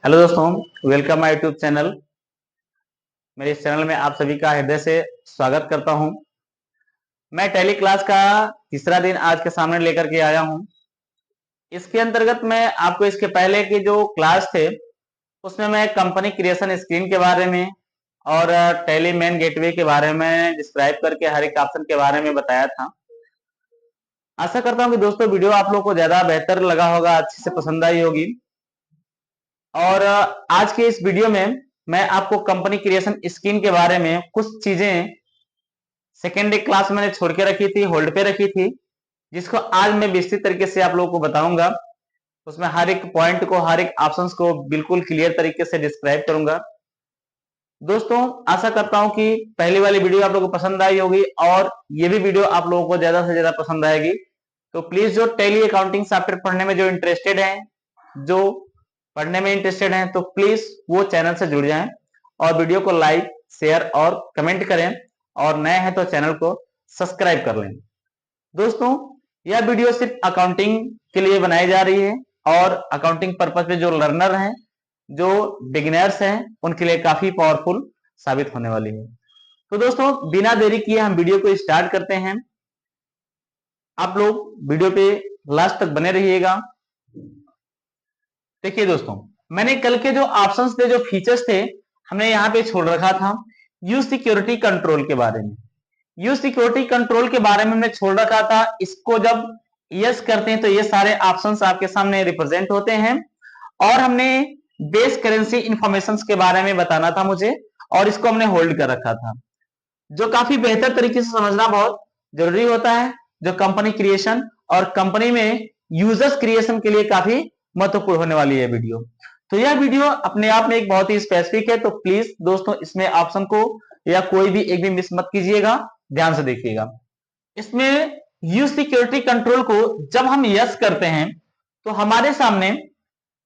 Hello दोस्तों, welcome my YouTube channel. मेरे इस चैनल में आप सभी का हृदय से स्वागत करता हूं। मैं टैली क्लास का तीसरा दिन आज के सामने लेकर के आया हूं। इसके अंतर्गत मैं आपको इसके पहले की जो क्लास थे उसमें मैं कंपनी क्रिएशन स्क्रीन के बारे में और टैली मेन गेटवे के बारे में डिस्क्राइब करके हर एक ऑप्शन के बारे में बताया था। आशा करता हूं कि दोस्तों वीडियो आप लोगों को ज्यादा बेहतर लगा होगा, अच्छे से पसंद आई होगी। और आज के इस वीडियो में मैं आपको कंपनी क्रिएशन स्कीम के बारे में कुछ चीजें सेकेंडरी क्लास मैंने छोड़ के रखी थी, होल्ड पे रखी थी, जिसको आज मैं विस्तृत तरीके से आप लोगों को बताऊंगा। उसमें हर एक पॉइंट को, हर एक ऑप्शंस को बिल्कुल क्लियर तरीके से डिस्क्राइब करूंगा। दोस्तों, आशा करता हूं कि पहली वाली वीडियो आप लोगों को पसंद आई होगी और ये भी वीडियो आप लोगों को ज्यादा से ज्यादा पसंद आएगी। तो प्लीज जो टैली अकाउंटिंग सॉफ्टवेयर पढ़ने में जो इंटरेस्टेड हैं, जो पढ़ने में इंटरेस्टेड हैं, तो प्लीज वो चैनल से जुड़ जाएं और वीडियो को लाइक, शेयर और कमेंट करें, और नए हैं तो चैनल को सब्सक्राइब कर लें। दोस्तों, यह वीडियो सिर्फ अकाउंटिंग के लिए बनाई जा रही है और अकाउंटिंग पर्पज पे जो लर्नर हैं, जो बिगिनर्स हैं, उनके लिए काफी पावरफुल साबित होने वाली है। तो दोस्तों, बिना देरी किए हम वीडियो को स्टार्ट करते हैं। आप लोग वीडियो पे लास्ट तक बने रहिएगा। देखिए दोस्तों, मैंने कल के जो ऑप्शंस थे, जो फीचर्स थे, हमने यहाँ पे छोड़ रखा था यूज सिक्योरिटी कंट्रोल के बारे में। यूज सिक्योरिटी कंट्रोल के बारे में हमने छोड़ रखा था। इसको जब यस करते हैं तो ये सारे ऑप्शंस आपके सामने रिप्रेजेंट होते हैं। और हमने बेस करेंसी इंफॉर्मेशन के बारे में बताना था मुझे, और इसको हमने होल्ड कर रखा था, जो काफी बेहतर तरीके से समझना बहुत जरूरी होता है, जो कंपनी क्रिएशन और कंपनी में यूजर्स क्रिएशन के लिए काफी महत्वपूर्ण होने वाली है वीडियो। तो यह वीडियो अपने आप में एक बहुत ही स्पेसिफिक है, तो प्लीज दोस्तों इसमें ऑप्शन को या कोई भी एक भी मिस मत कीजिएगा, ध्यान से देखिएगा। इसमें यूज सिक्योरिटी कंट्रोल को जब हम यस करते हैं तो हमारे सामने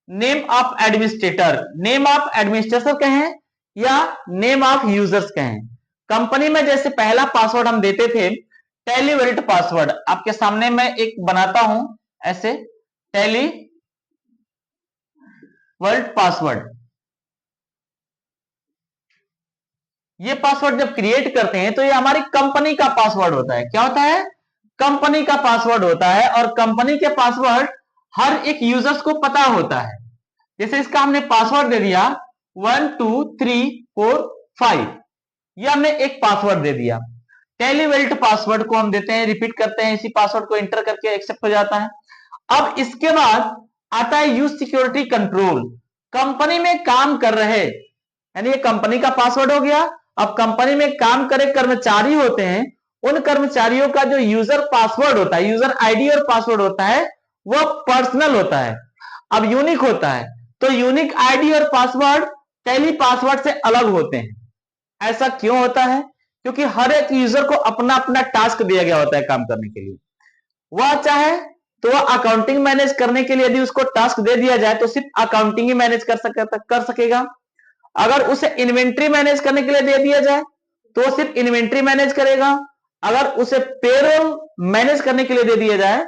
name of administrator, name of administrator कहें या नेम ऑफ यूजर्स कहें, कंपनी में जैसे पहला पासवर्ड हम देते थे टैली वैलिड पासवर्ड, आपके सामने मैं एक बनाता हूं ऐसे, टैली वर्ल्ड पासवर्ड। ये पासवर्ड जब क्रिएट करते हैं तो ये हमारी कंपनी का पासवर्ड होता है। क्या होता है? कंपनी का पासवर्ड होता है, और कंपनी के पासवर्ड हर एक यूजर्स को पता होता है। जैसे इसका हमने पासवर्ड दे दिया 12345, ये हमने एक पासवर्ड दे दिया। टेलीवेल्ट पासवर्ड को हम देते हैं, रिपीट करते हैं, इसी पासवर्ड को एंटर करके एक्सेप्ट हो जाता है। अब इसके बाद आता है यूज सिक्योरिटी कंट्रोल। कंपनी में काम कर रहे, यानी ये कंपनी का पासवर्ड हो गया। अब कंपनी में काम करे कर्मचारी होते हैं, उन कर्मचारियों का जो यूजर पासवर्ड होता है, यूजर आईडी और पासवर्ड होता है, वह पर्सनल होता है, अब यूनिक होता है। तो यूनिक आईडी और पासवर्ड टैली पासवर्ड से अलग होते हैं। ऐसा क्यों होता है? क्योंकि हर एक यूजर को अपना अपना टास्क दिया गया होता है काम करने के लिए। वह चाहे तो वह अकाउंटिंग मैनेज करने के लिए यदि उसको टास्क दे दिया जाए तो सिर्फ अकाउंटिंग ही मैनेज कर सकेगा। अगर उसे इन्वेंट्री मैनेज करने के लिए दे दिया जाए तो सिर्फ इन्वेंट्री मैनेज करेगा। अगर उसे पेरोल मैनेज करने के लिए दे दिया जाए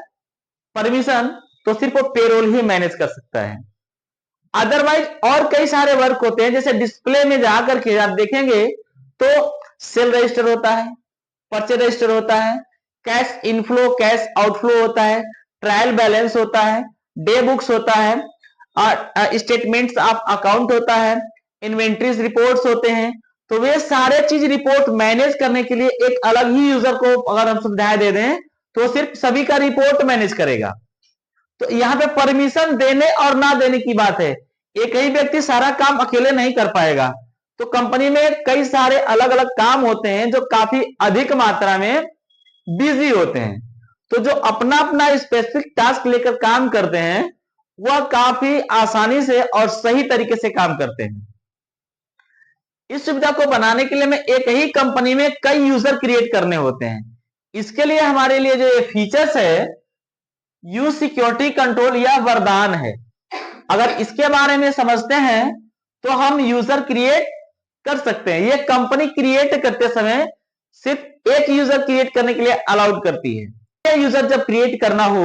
परमिशन, तो सिर्फ वो पेरोल ही मैनेज कर सकता है। अदरवाइज और कई सारे वर्क होते हैं, जैसे डिस्प्ले में जाकर के आप देखेंगे तो सेल रजिस्टर होता है, परचेज रजिस्टर होता है, कैश इनफ्लो कैश आउटफ्लो होता है, ट्रायल बैलेंस होता है, डे बुक्स होता है, स्टेटमेंट्स ऑफ अकाउंट होता है, इन्वेंट्रीज रिपोर्ट्स होते हैं। तो वे सारे चीज रिपोर्ट मैनेज करने के लिए एक अलग ही यूजर को अगर हम सुविधाएं दे दें तो सिर्फ सभी का रिपोर्ट मैनेज करेगा। तो यहां पे परमिशन देने और ना देने की बात है। एक ही व्यक्ति सारा काम अकेले नहीं कर पाएगा, तो कंपनी में कई सारे अलग अलग काम होते हैं जो काफी अधिक मात्रा में बिजी होते हैं। तो जो अपना अपना स्पेसिफिक टास्क लेकर काम करते हैं वह काफी आसानी से और सही तरीके से काम करते हैं। इस सुविधा को बनाने के लिए में एक ही कंपनी में कई यूजर क्रिएट करने होते हैं। इसके लिए हमारे लिए जो ये फीचर्स है यूज सिक्योरिटी कंट्रोल, यह वरदान है। अगर इसके बारे में समझते हैं तो हम यूजर क्रिएट कर सकते हैं। ये कंपनी क्रिएट करते समय सिर्फ एक यूजर क्रिएट करने के लिए अलाउड करती है। यूजर जब क्रिएट करना हो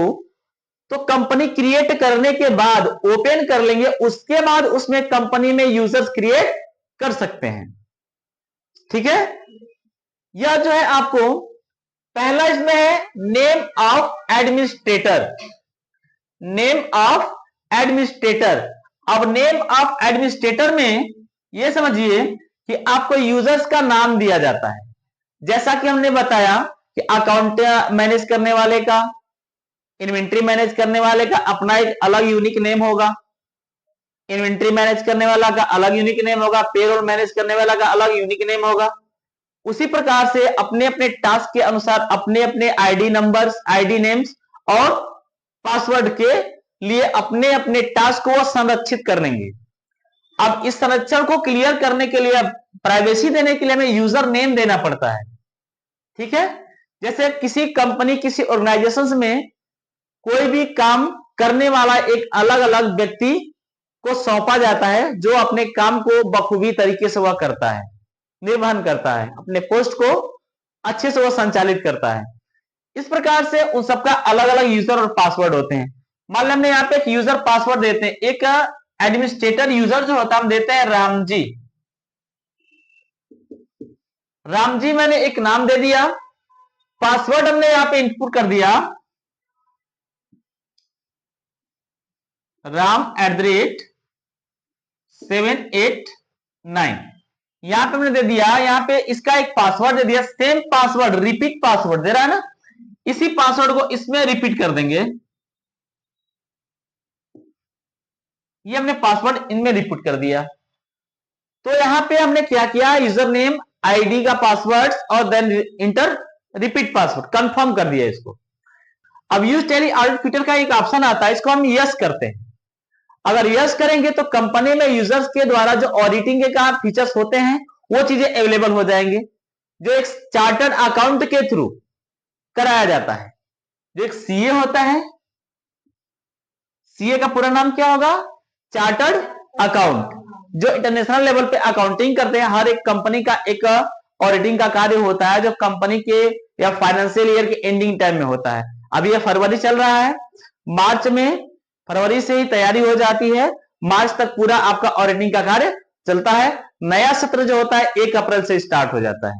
तो कंपनी क्रिएट करने के बाद ओपन कर लेंगे, उसके बाद उसमें कंपनी में यूजर्स क्रिएट कर सकते हैं। ठीक है, यह जो है आपको पहला इसमें है name of administrator. Name of administrator. अब नेम ऑफ एडमिनिस्ट्रेटर में यह समझिए कि आपको यूजर्स का नाम दिया जाता है। जैसा कि हमने बताया कि अकाउंट मैनेज करने वाले का, इन्वेंट्री मैनेज करने वाले का अपना एक अलग यूनिक नेम होगा, इन्वेंट्री मैनेज करने वाला का अलग यूनिक नेम होगा, पेरोल मैनेज करने वाला का अलग यूनिक नेम होगा। उसी प्रकार से अपने अपने टास्क के अनुसार अपने अपने आईडी नंबर्स, आईडी नेम्स और पासवर्ड के लिए अपने अपने टास्क को संरक्षित कर लेंगे। अब इस संरक्षण को क्लियर करने के लिए, प्राइवेसी देने के लिए हमें यूजर नेम देना पड़ता है। ठीक है, जैसे किसी कंपनी, किसी ऑर्गेनाइजेशन में कोई भी काम करने वाला एक अलग अलग व्यक्ति को सौंपा जाता है, जो अपने काम को बखूबी तरीके से वह करता है, निर्वहन करता है, अपने पोस्ट को अच्छे से वह संचालित करता है। इस प्रकार से उन सबका अलग अलग यूजर और पासवर्ड होते हैं। मान लो हमने यहाँ पे एक यूजर पासवर्ड देते हैं, एक एडमिनिस्ट्रेटर यूजर जो होता है हम देते हैं राम जी। राम जी मैंने एक नाम दे दिया, पासवर्ड हमने यहां पे इनपुट कर दिया ram@789। यहां पे हमने दे दिया, यहां पे इसका एक पासवर्ड दे दिया, सेम पासवर्ड, रिपीट पासवर्ड दे रहा है ना, इसी पासवर्ड को इसमें रिपीट कर देंगे। ये हमने पासवर्ड इनमें रिपीट कर दिया। तो यहां पे हमने क्या किया, यूजर नेम, आईडी का पासवर्ड और then enter repeat password, confirm कर दिया इसको। अब यूज टैली ऑडिट फीचर का एक ऑप्शन आता है, इसको हम यस करते हैं। अगर यस करेंगे तो कंपनी में यूजर्स के द्वारा जो ऑडिटिंग के काम फीचर्स होते हैं वो चीजें अवेलेबल हो जाएंगे, जो एक चार्टर्ड अकाउंट के थ्रू कराया जाता है। जो एक सीए होता है, सीए का पूरा नाम क्या होगा, चार्टर्ड अकाउंट, जो इंटरनेशनल लेवल पे अकाउंटिंग करते हैं। हर एक कंपनी का एक ऑडिटिंग का कार्य होता है, जो कंपनी के या फाइनेंशियल ईयर के एंडिंग टाइम में होता है। अभी ये फरवरी चल रहा है, मार्च में, फरवरी से ही तैयारी हो जाती है, मार्च तक पूरा आपका ऑडिटिंग का कार्य चलता है। नया सत्र जो होता है 1 अप्रैल से स्टार्ट हो जाता है।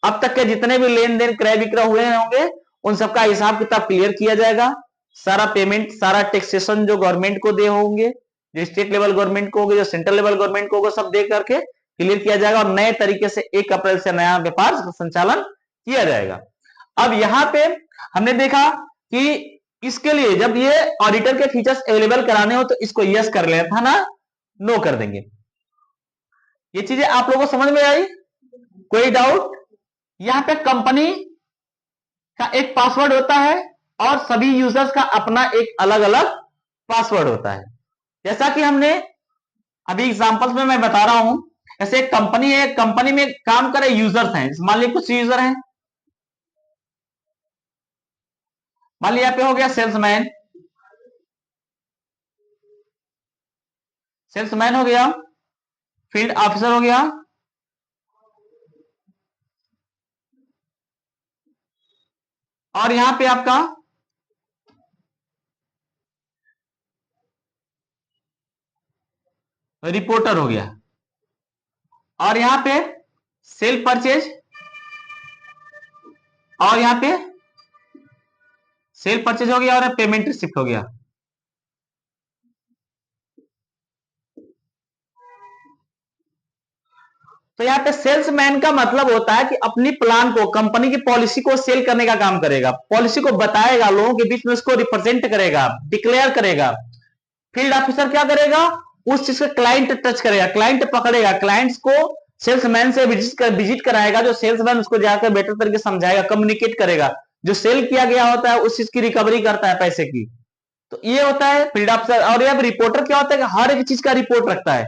अब तक के जितने भी लेन देन क्रय विक्रय हुए होंगे उन सबका हिसाब किताब क्लियर किया जाएगा। सारा पेमेंट, सारा टैक्सेशन जो गवर्नमेंट को दे होंगे, जो स्टेट लेवल गवर्नमेंट को होंगे, जो सेंट्रल लेवल गवर्नमेंट को होगा, सब दे करके क्लियर किया जाएगा और नए तरीके से 1 अप्रैल से नया व्यापार संचालन किया जाएगा। अब यहां पे हमने देखा कि इसके लिए जब ये ऑडिटर के फीचर्स अवेलेबल कराने हो तो इसको यस कर लेना था ना, नो कर देंगे। ये चीजें आप लोगों को समझ में आई, कोई डाउट? यहां पे कंपनी का एक पासवर्ड होता है और सभी यूजर्स का अपना एक अलग अलग पासवर्ड होता है। जैसा कि हमने अभी एग्जांपल्स में मैं बता रहा हूं, ऐसे एक कंपनी है, कंपनी में काम करे यूजर्स हैं, मान लीजिए कुछ यूजर हैं, मान लीजिए यहाँ पे हो गया सेल्समैन, सेल्समैन हो गया, फील्ड ऑफिसर हो गया, और यहां पे आपका रिपोर्टर हो गया, और यहां पे सेल परचेज, और यहां पे सेल परचेज हो गया और पेमेंट रिसिप्ट हो गया। तो यहाँ पे सेल्समैन का मतलब होता है कि अपनी प्लान को, कंपनी की पॉलिसी को सेल करने का काम करेगा, पॉलिसी को बताएगा, लोगों के बीच में उसको रिप्रेजेंट करेगा, डिक्लेयर करेगा। फील्ड ऑफिसर क्या करेगा, उस चीज का क्लाइंट टच करेगा, क्लाइंट पकड़ेगा, क्लाइंट्स को सेल्समैन से विजिट कराएगा, जो सेल्समैन उसको जाकर बेटर तरीके समझाएगा, कम्युनिकेट करेगा, जो सेल किया गया होता है उस चीज की रिकवरी करता है पैसे की। तो ये होता है फील्ड ऑफिसर। और यह रिपोर्टर क्या होता है कि हर एक चीज का रिपोर्ट रखता है,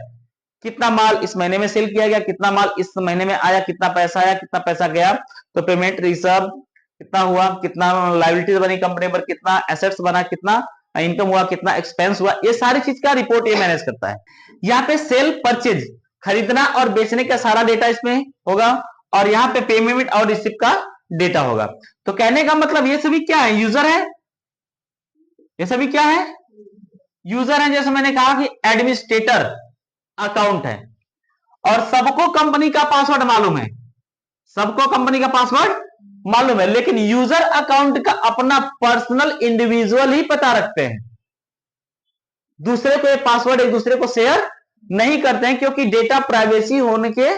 कितना माल इस महीने में सेल किया गया, कितना माल इस महीने में आया, कितना पैसा आया, कितना पैसा गया, तो पेमेंट रिजर्व कितना हुआ, कितना लायबिलिटीज बनी कंपनी पर, कितना एसेट्स बना, कितना इनकम हुआ, कितना एक्सपेंस हुआ, ये सारी चीज का रिपोर्ट ये मैनेज करता है। यहाँ पे सेल परचेज, खरीदना और बेचने का सारा डेटा इसमें होगा, और यहाँ पे पेमेंट और रिसिप्ट का डेटा होगा। तो कहने का मतलब ये सभी क्या है, यूजर है, ये सभी क्या है? यूजर है। जैसे मैंने कहा कि एडमिनिस्ट्रेटर अकाउंट है और सबको कंपनी का पासवर्ड मालूम है, सबको कंपनी का पासवर्ड मालूम है, लेकिन यूजर अकाउंट का अपना पर्सनल इंडिविजुअल ही पता रखते हैं। दूसरे को ये पासवर्ड एक दूसरे को शेयर नहीं करते हैं, क्योंकि डेटा प्राइवेसी होने के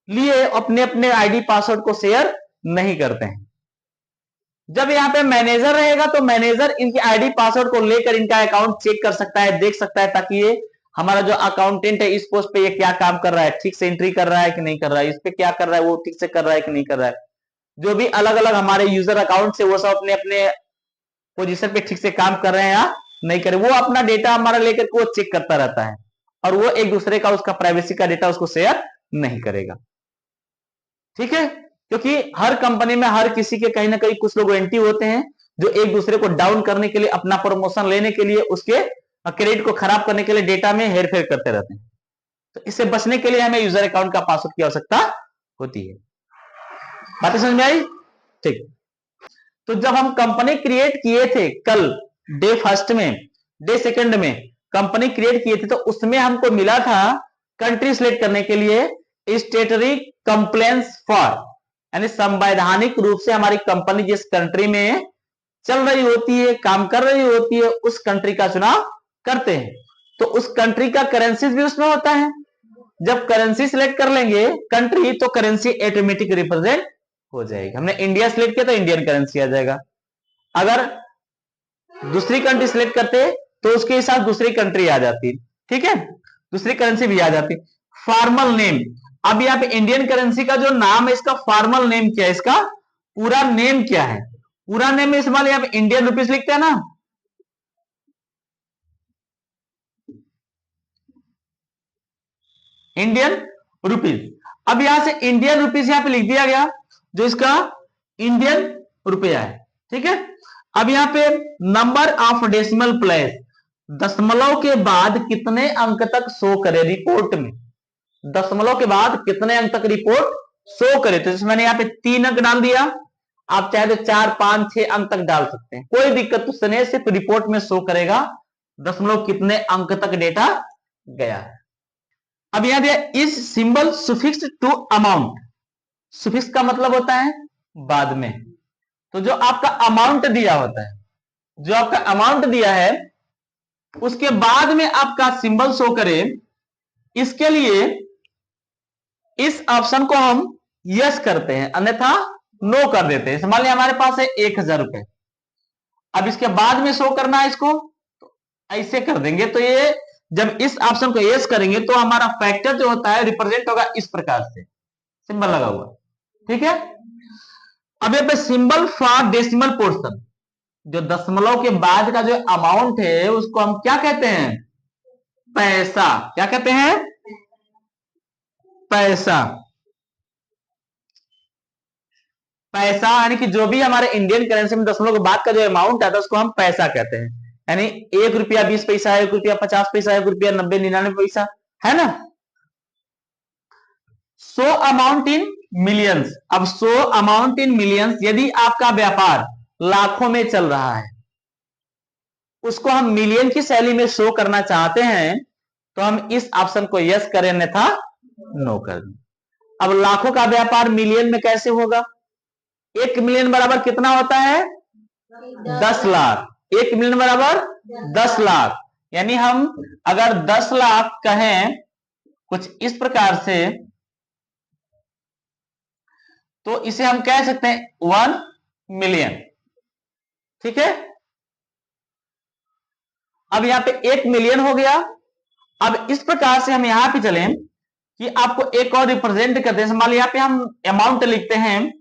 लिए अपने अपने आईडी पासवर्ड को शेयर नहीं करते हैं। जब यहां पे मैनेजर रहेगा तो मैनेजर इनके आईडी पासवर्ड को लेकर इनका अकाउंट चेक कर सकता है, देख सकता है, ताकि ये हमारा जो अकाउंटेंट है इस पोस्ट पे ये क्या काम कर रहा है, ठीक से एंट्री कर रहा है कि नहीं कर रहा है, इस पे क्या कर रहा है वो ठीक से कर रहा है कि नहीं कर रहा है। जो भी अलग अलग हमारे यूजर अकाउंट से वो सब अपने अपने पोजीशन पे ठीक से काम कर रहे हैं या नहीं कर रहे, वो अपना डेटा हमारा लेकर के वो चेक करता रहता है और वो एक दूसरे का उसका प्राइवेसी का डेटा उसको शेयर नहीं करेगा। ठीक है, क्योंकि हर कंपनी में हर किसी के कहीं ना कहीं कुछ लोग एंटी होते हैं जो एक दूसरे को डाउन करने के लिए, अपना प्रमोशन लेने के लिए, उसके क्रेडिट को खराब करने के लिए डेटा में हेरफेर करते रहते हैं। तो इससे बचने के लिए हमें यूजर अकाउंट का पासवर्ड की आवश्यकता होती है। बातें समझ में आई? ठीक। तो जब हम कंपनी क्रिएट किए थे कल डे फर्स्ट में, डे सेकंड में कंपनी क्रिएट किए थे, तो उसमें हमको मिला था कंट्री सिलेक्ट करने के लिए स्टेटरी कंप्लेंस फॉर, यानी संवैधानिक रूप से हमारी कंपनी जिस कंट्री में चल रही होती है, काम कर रही होती है, उस कंट्री का चुनाव करते हैं। तो उस कंट्री का करेंसी भी उसमें होता है। जब करेंसी सिलेक्ट कर लेंगे कंट्री, तो करेंसी ऑटोमेटिक रिप्रेजेंट हो जाएगी। हमने इंडिया सिलेक्ट किया तो इंडियन करेंसी आ जाएगा। अगर दूसरी कंट्री सिलेक्ट करते तो उसके हिसाब दूसरी कंट्री आ जाती। ठीक है, दूसरी करेंसी भी आ जाती। फॉर्मल नेम, अब यहाँ पे इंडियन करेंसी का जो नाम है इसका फॉर्मल नेम क्या है, इसका पूरा नेम क्या है? पूरा नेम में इस्तेमाल यहाँ पे इंडियन रुपीज लिखते हैं ना, इंडियन रुपीज। अब यहां से इंडियन रुपीज यहां पे लिख दिया गया, जो इसका इंडियन रुपया है। ठीक है, अब यहां पे नंबर ऑफ डेसिमल प्लेस, दशमलव के बाद कितने अंक तक शो करे रिपोर्ट में, दशमलव के बाद कितने अंक तक रिपोर्ट शो करे। तो जैसे मैंने यहाँ पे 3 अंक डाल दिया, आप चाहे तो 4, 5, 6 अंक तक डाल सकते हैं, कोई दिक्कत उससे नहीं, सिर्फ रिपोर्ट में शो करेगा दशमलव कितने अंक तक डेटा गया है। अब यहां दिया इस symbol suffix to amount, suffix का मतलब होता है बाद में। तो जो आपका अमाउंट दिया होता है, जो आपका अमाउंट दिया है उसके बाद में आपका सिंबल शो करे, इसके लिए इस ऑप्शन को हम यस करते हैं, अन्यथा नो कर देते हैं। मान लिया हमारे पास है 1000 रुपए, अब इसके बाद में शो करना है इसको, तो ऐसे कर देंगे। तो ये जब इस ऑप्शन को यस करेंगे तो हमारा फैक्टर जो होता है रिप्रेजेंट होगा इस प्रकार से, सिंबल लगा हुआ। ठीक है, अब यहाँ पे सिंबल फॉर डेसिमल पोर्शन, जो दशमलव के बाद का जो अमाउंट है उसको हम क्या कहते हैं? पैसा। क्या कहते हैं? पैसा। पैसा यानी कि जो भी हमारे इंडियन करेंसी में दशमलव के बाद का जो अमाउंट आता है उसको हम पैसा कहते हैं। यानी 1 रुपया 20 पैसा, 1 रुपया 50 पैसा, 1 रुपया 90, 99 पैसा, है ना। सो अमाउंट इन मिलियंस, अब सो अमाउंट इन मिलियंस, यदि आपका व्यापार लाखों में चल रहा है, उसको हम मिलियन की शैली में शो करना चाहते हैं, तो हम इस ऑप्शन को यस करें, अन्यथा नो कर दें। अब लाखों का व्यापार मिलियन में कैसे होगा? 1 मिलियन बराबर कितना होता है? 10 लाख। 1 मिलियन बराबर 10 लाख, यानी हम अगर 10 लाख कहें कुछ इस प्रकार से, तो इसे हम कह सकते हैं 1 मिलियन। ठीक है, अब यहां पे 1 मिलियन हो गया। अब इस प्रकार से हम यहां पे चलें कि आपको एक और रिप्रेजेंट करते हैं। मान लीजिए यहां पे हम अमाउंट लिखते हैं,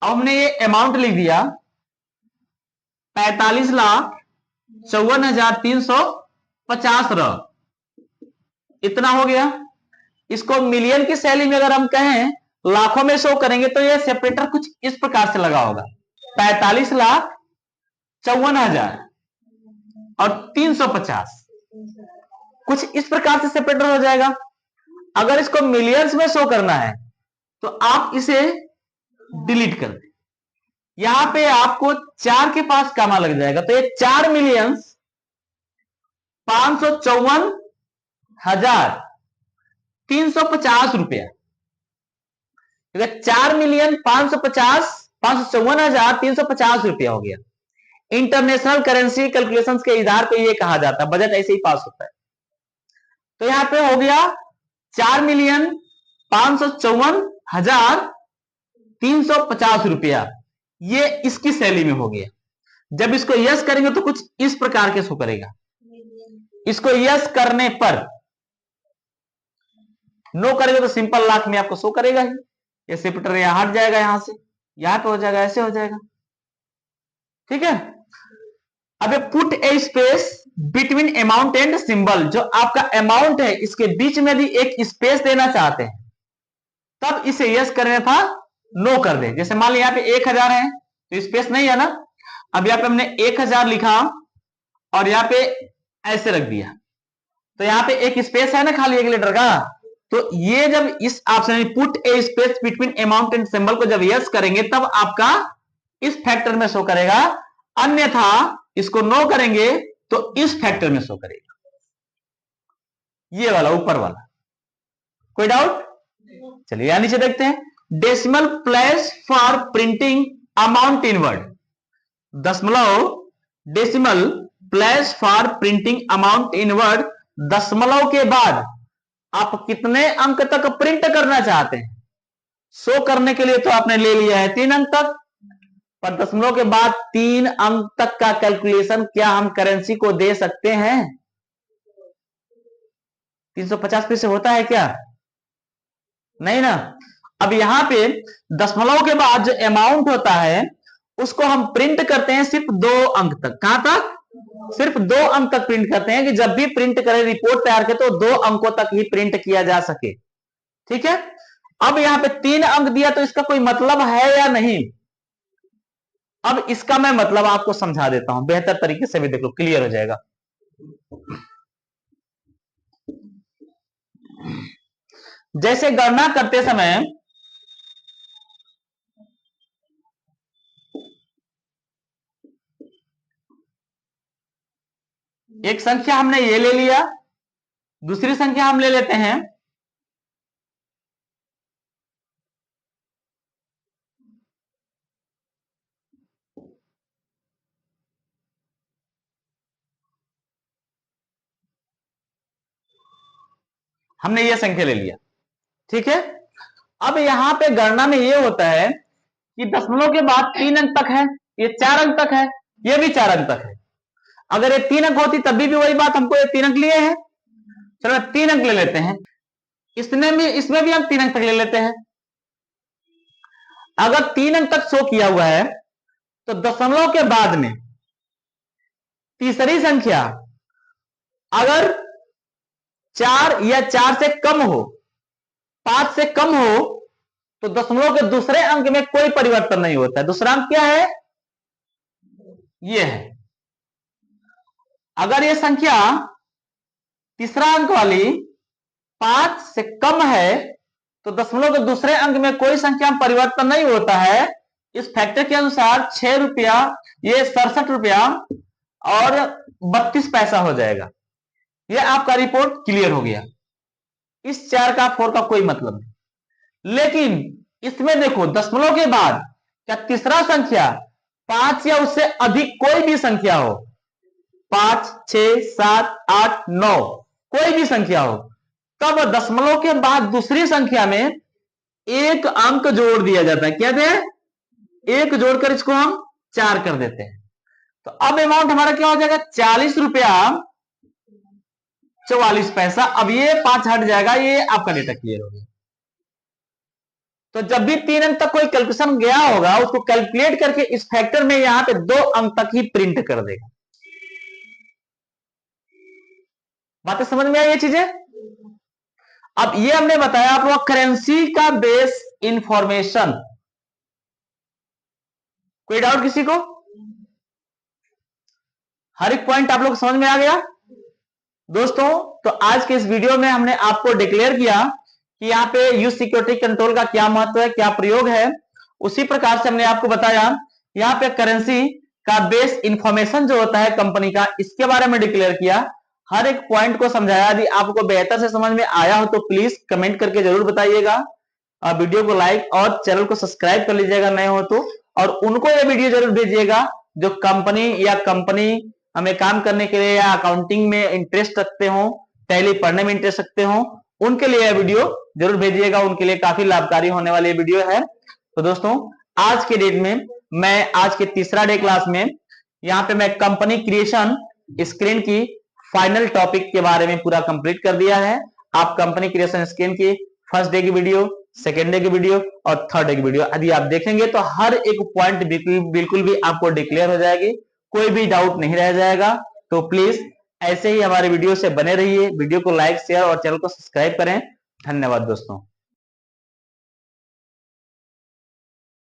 अब हमने ये अमाउंट लिख दिया 45,54,350 इतना हो गया। इसको मिलियन की शैली में अगर हम कहें लाखों में शो करेंगे तो ये सेपरेटर कुछ इस प्रकार से लगा होगा, 45,54,350। कुछ इस प्रकार से सेपरेटर हो जाएगा। अगर इसको मिलियंस में शो करना है तो आप इसे डिलीट कर दें। यहां पे आपको 4 के पास कामा लग जाएगा, तो ये 4,554,350 रुपया। 4,554,350 रुपया हो गया। इंटरनेशनल करेंसी कैलकुलेशन के आधार पे ये कहा जाता है, बजट ऐसे ही पास होता है। तो यहां पे हो गया 4,554,350 रुपया, ये इसकी शैली में हो गया। जब इसको यस करेंगे तो कुछ इस प्रकार के शो करेगा। इसको यस करने पर, नो करेंगे तो सिंपल लाख में आपको शो करेगा ही। ये सेपरेटर यहां हट जाएगा, यहां से यहां पे हो जाएगा, ऐसे हो जाएगा। ठीक है। अब put A space between amount and symbol, जो आपका अमाउंट है इसके बीच में भी एक स्पेस देना चाहते हैं, तब इसे यस करना था, नो कर दे। जैसे मान लिया यहाँ पे 1,000 है तो स्पेस नहीं है ना, अब यहाँ पे हमने 1,000 लिखा और यहाँ पे ऐसे रख दिया, तो यहाँ पे एक स्पेस है ना खाली 1 लीटर का। तो ये जब इस option put A space between amount and symbol को जब यस करेंगे तब आपका इस फैक्टर में शो करेगा, अन्यथा इसको नो करेंगे तो इस फैक्टर में शो करेगा, ये वाला ऊपर वाला। कोई डाउट? चलिए यहां नीचे देखते हैं, decimal place for printing amount in word. दशमलव, decimal place for printing amount in word, दशमलव के बाद आप कितने अंक तक प्रिंट करना चाहते हैं। शो करने के लिए तो आपने ले लिया है 3 अंक तक, पर दशमलव के बाद 3 अंक तक का कैलकुलेशन क्या हम करेंसी को दे सकते हैं? 350 पैसे होता है क्या? नहीं ना। अब यहां पे दशमलव के बाद जो अमाउंट होता है उसको हम प्रिंट करते हैं सिर्फ 2 अंक तक। कहां तक? सिर्फ 2 अंक तक प्रिंट करते हैं, कि जब भी प्रिंट करें, रिपोर्ट तैयार करें, तो 2 अंकों तक ही प्रिंट किया जा सके। ठीक है। अब यहां पे 3 अंक दिया तो इसका कोई मतलब है या नहीं? अब इसका मैं मतलब आपको समझा देता हूं, बेहतर तरीके से भी देख लो, क्लियर हो जाएगा। जैसे गणना करते समय एक संख्या हमने ये ले लिया, दूसरी संख्या हम ले लेते हैं, हमने ये संख्या ले लिया। ठीक है। अब यहां पे गणना में ये होता है कि दशमलव के बाद 3 अंक तक है, ये 4 अंक तक है, ये भी 4 अंक तक है। अगर ये 3 अंक होती तब भी वही बात, हमको ये 3 अंक लिए हैं, चलो 3 अंक ले लेते हैं। इसमें भी हम 3 अंक तक ले लेते हैं। अगर 3 अंक तक शो किया हुआ है तो दशमलव के बाद में तीसरी संख्या अगर 4 या 4 से कम हो, 5 से कम हो, तो दशमलव के दूसरे अंक में कोई परिवर्तन नहीं होता है। दूसरा अंक क्या है? ये है। अगर ये संख्या तीसरा अंक वाली 5 से कम है तो दशमलव के दूसरे अंक में कोई संख्या में परिवर्तन नहीं होता है। इस फैक्टर के अनुसार 6 रुपया, ये 67 रुपया और 32 पैसा हो जाएगा। ये आपका रिपोर्ट क्लियर हो गया। इस 4 का 4 का कोई मतलब नहीं। लेकिन इसमें देखो, दशमलव के बाद क्या तीसरा संख्या 5 या उससे अधिक कोई भी संख्या हो, 5, 6, 7, 8, 9, कोई भी संख्या हो, तब दशमलव के बाद दूसरी संख्या में 1 अंक जोड़ दिया जाता है। क्या दे? 1 जोड़कर इसको हम 4 कर देते हैं। तो अब अमाउंट हमारा क्या हो जाएगा? 40 रुपया 44 पैसा। अब ये 5 हट जाएगा, ये आपका डेटा क्लियर हो गया। तो जब भी 3 अंक तक कोई कैलकुलेशन गया होगा, उसको कैलकुलेट करके इस फैक्टर में यहां पे 2 अंक तक ही प्रिंट कर देगा। बातें समझ में आई ये चीजें? अब ये हमने बताया आप लोग करेंसी का बेस इंफॉर्मेशन। कोई डाउट किसी को? हर एक पॉइंट आप लोग समझ में आ गया? दोस्तों, तो आज के इस वीडियो में हमने आपको डिक्लेयर किया कि यहाँ पे यूज सिक्योरिटी कंट्रोल का क्या महत्व है, क्या प्रयोग है। उसी प्रकार से हमने आपको बताया यहाँ पे करेंसी का बेस इंफॉर्मेशन जो होता है कंपनी का, इसके बारे में डिक्लेयर किया। हर एक पॉइंट को समझाया। यदि आपको बेहतर से समझ में आया हो तो प्लीज कमेंट करके जरूर बताइएगा। वीडियो को लाइक और चैनल को सब्सक्राइब कर लीजिएगा नए हो तो, और उनको ये वीडियो जरूर भेजिएगा जो कंपनी हमें काम करने के लिए या अकाउंटिंग में इंटरेस्ट रखते हो, टैली पढ़ने में इंटरेस्ट रखते हो, उनके लिए यह वीडियो जरूर भेजिएगा। उनके लिए काफी लाभकारी होने वाली वीडियो है। तो दोस्तों, आज के डेट में मैं आज के तीसरा डे क्लास में यहाँ पे मैं कंपनी क्रिएशन स्क्रीन की फाइनल टॉपिक के बारे में पूरा कंप्लीट कर दिया है। आप कंपनी क्रिएशन स्क्रीन की फर्स्ट डे की वीडियो, सेकेंड डे की वीडियो और थर्ड डे की वीडियो यदि आप देखेंगे तो हर एक पॉइंट बिल्कुल भी आपको डिक्लेयर हो जाएगी, कोई भी डाउट नहीं रह जाएगा। तो प्लीज ऐसे ही हमारे वीडियो से बने रहिए। वीडियो को लाइक, शेयर और चैनल को सब्सक्राइब करें। धन्यवाद दोस्तों।